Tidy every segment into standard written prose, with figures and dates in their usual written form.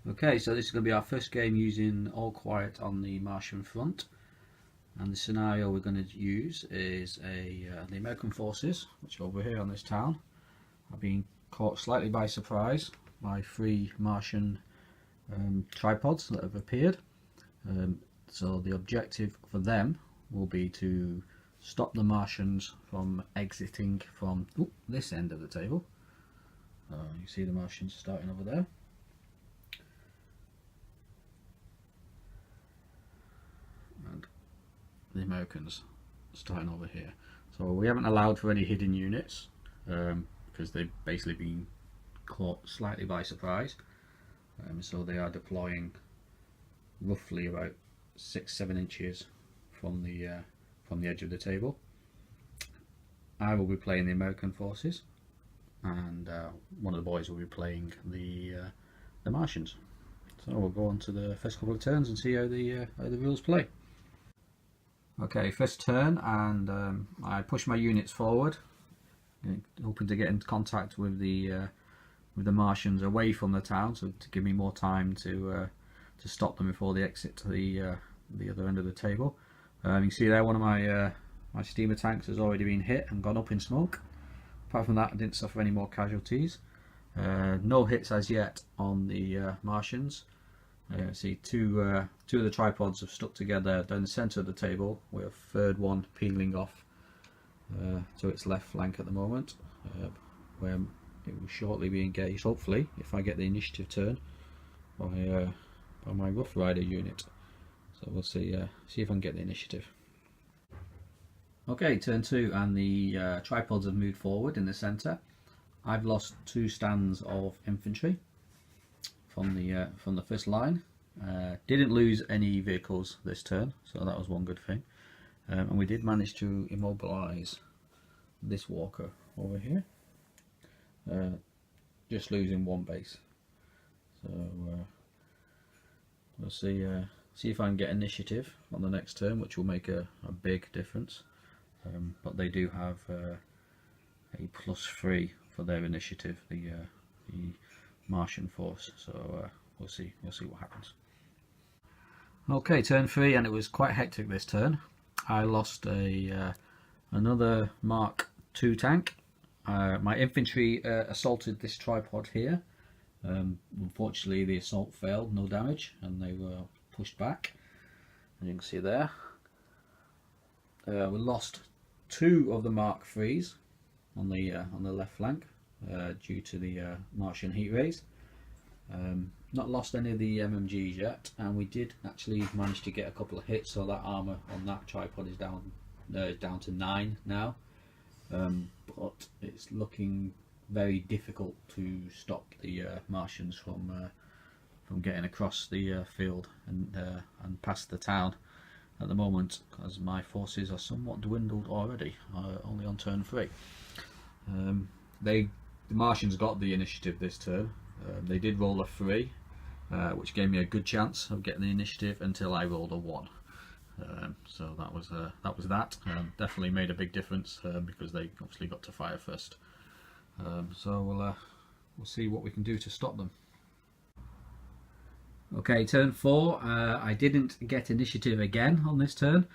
Okay, so this is going to be our first game using All Quiet on the Martian front, and the scenario we're going to use is the American forces, which are over here on this town, are being caught slightly by surprise by three Martian tripods that have appeared. So the objective for them will be to stop the Martians from exiting from this end of the table. You see the Martians starting over there. And the Americans starting over here. So we haven't allowed for any hidden units because they've basically been caught slightly by surprise. So they are deploying roughly about 6-7 inches from the edge of the table. I will be playing the American forces, and one of the boys will be playing the Martians. So we'll go on to the first couple of turns and see how the rules play. Okay, first turn, and I push my units forward, hoping to get in contact with the Martians away from the town, so to give me more time to stop them before they exit to the other end of the table. You can see there one of my steamer tanks has already been hit and gone up in smoke. Apart from that, I didn't suffer any more casualties. No hits as yet on the Martians. See two of the tripods have stuck together down the centre of the table, with a third one peeling off to its left flank at the moment, where it will shortly be engaged, hopefully, if I get the initiative turn, by my Rough Rider unit. So we'll see if I can get the initiative. Okay, turn 2, and the tripods have moved forward in the centre. I've lost 2 stands of infantry from the first line. Didn't lose any vehicles this turn, so that was one good thing. And we did manage to immobilise this walker over here, just losing 1 base. So we'll see if I can get initiative on the next turn, which will make a big difference. But they do have a +3 for their initiative, the Martian force. So we'll see what happens. Okay, turn 3, and it was quite hectic this turn. I lost another Mark II tank. My infantry assaulted this tripod here. Unfortunately, the assault failed, no damage, and they were pushed back. And you can see there. We lost 2 of the Mark IIIs on the left flank due to the Martian heat rays. Not lost any of the MMGs yet, and we did actually manage to get a couple of hits, so that armour on that tripod is down to 9 now. But it's looking very difficult to stop the Martians from getting across the field and past the town at the moment, because my forces are somewhat dwindled already, only on turn 3. The Martians got the initiative this turn. They did roll a 3, which gave me a good chance of getting the initiative until I rolled a 1. So that was that. Definitely made a big difference because they obviously got to fire first. So we'll see what we can do to stop them. Okay, turn 4. I didn't get initiative again on this turn,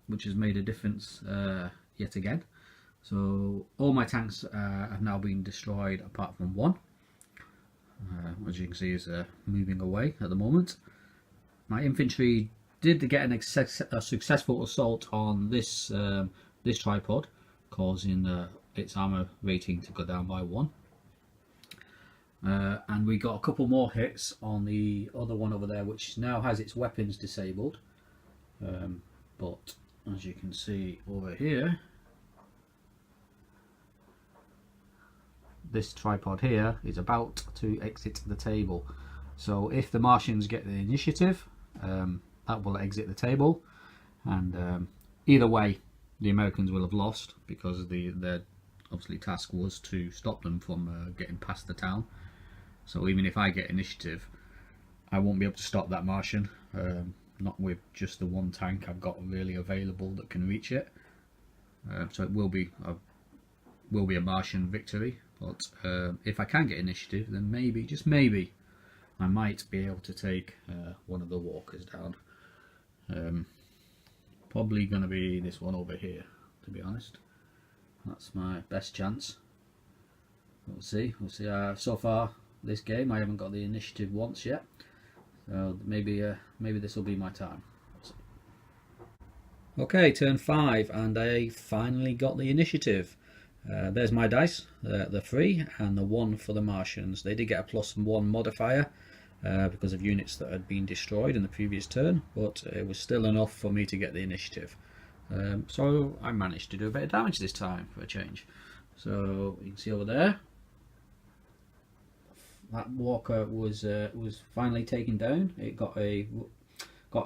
which has made a difference yet again. So all my tanks have now been destroyed apart from 1. As you can see, is moving away at the moment. My infantry did get a successful assault on this this tripod, causing its armour rating to go down by 1. And we got a couple more hits on the other one over there, which now has its weapons disabled. But as you can see over here, this tripod here is about to exit the table. So if the Martians get the initiative, that will exit the table, and either way the Americans will have lost, because their obviously task was to stop them from getting past the town. So even if I get initiative, I won't be able to stop that Martian, not with just the 1 tank I've got really available that can reach it. So it will be a Martian victory. But if I can get initiative, then maybe, just maybe, I might be able to take one of the walkers down. Probably going to be this one over here, to be honest. That's my best chance. We'll see. We'll see. So far this game, I haven't got the initiative once yet, so maybe this will be my time. Okay, turn 5, and I finally got the initiative. There's my dice, the 3 and the 1 for the Martians. They did get a +1 modifier because of units that had been destroyed in the previous turn, but it was still enough for me to get the initiative. So I managed to do a bit of damage this time for a change. So you can see over there, that walker was finally taken down. It got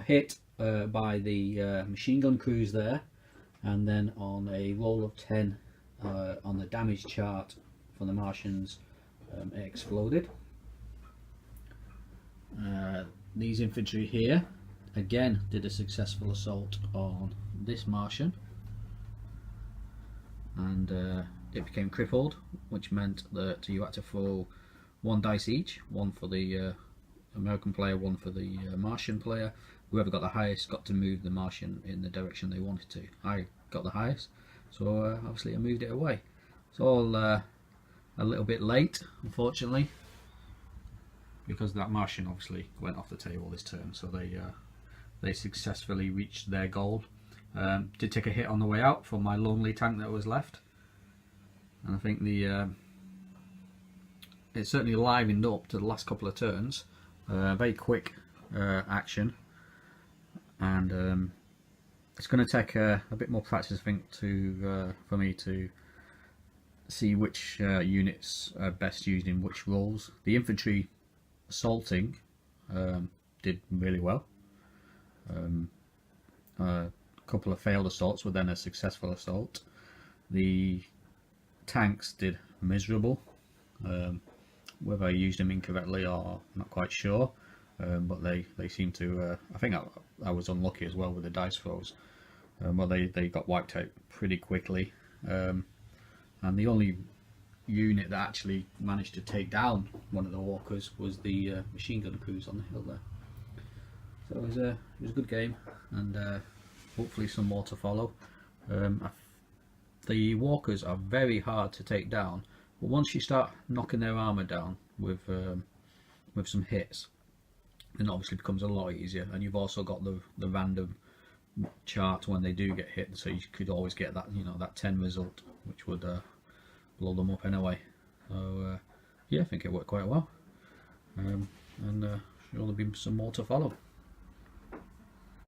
hit by the machine gun crews there, and then on a roll of 10 on the damage chart for the Martians, it exploded. These infantry here again did a successful assault on this Martian, and it became crippled, which meant that you had to throw 1 dice each, 1 for the American player, 1 for the Martian player. Whoever got the highest got to move the Martian in the direction they wanted to. I got the highest, so obviously I moved it away. It's all a little bit late, unfortunately, because that Martian obviously went off the table this turn, so they successfully reached their goal. Did take a hit on the way out from my lonely tank that was left, and I think it certainly livened up to the last couple of turns. Very quick action, and it's going to take a bit more practice, I think, for me to see which units are best used in which roles. The infantry assaulting did really well. A couple of failed assaults were then a successful assault. The tanks did miserable. Whether I used them incorrectly or not quite sure, but they seem to. I think I was unlucky as well with the dice throws. Well, they got wiped out pretty quickly, and the only unit that actually managed to take down one of the walkers was the machine gun crews on the hill there. So it was a good game, and hopefully some more to follow. The walkers are very hard to take down, but once you start knocking their armor down with some hits, then it obviously becomes a lot easier. And you've also got the random chart when they do get hit, so you could always get that, you know, that 10 result, which would blow them up anyway. So yeah, I think it worked quite well, and there'll be some more to follow.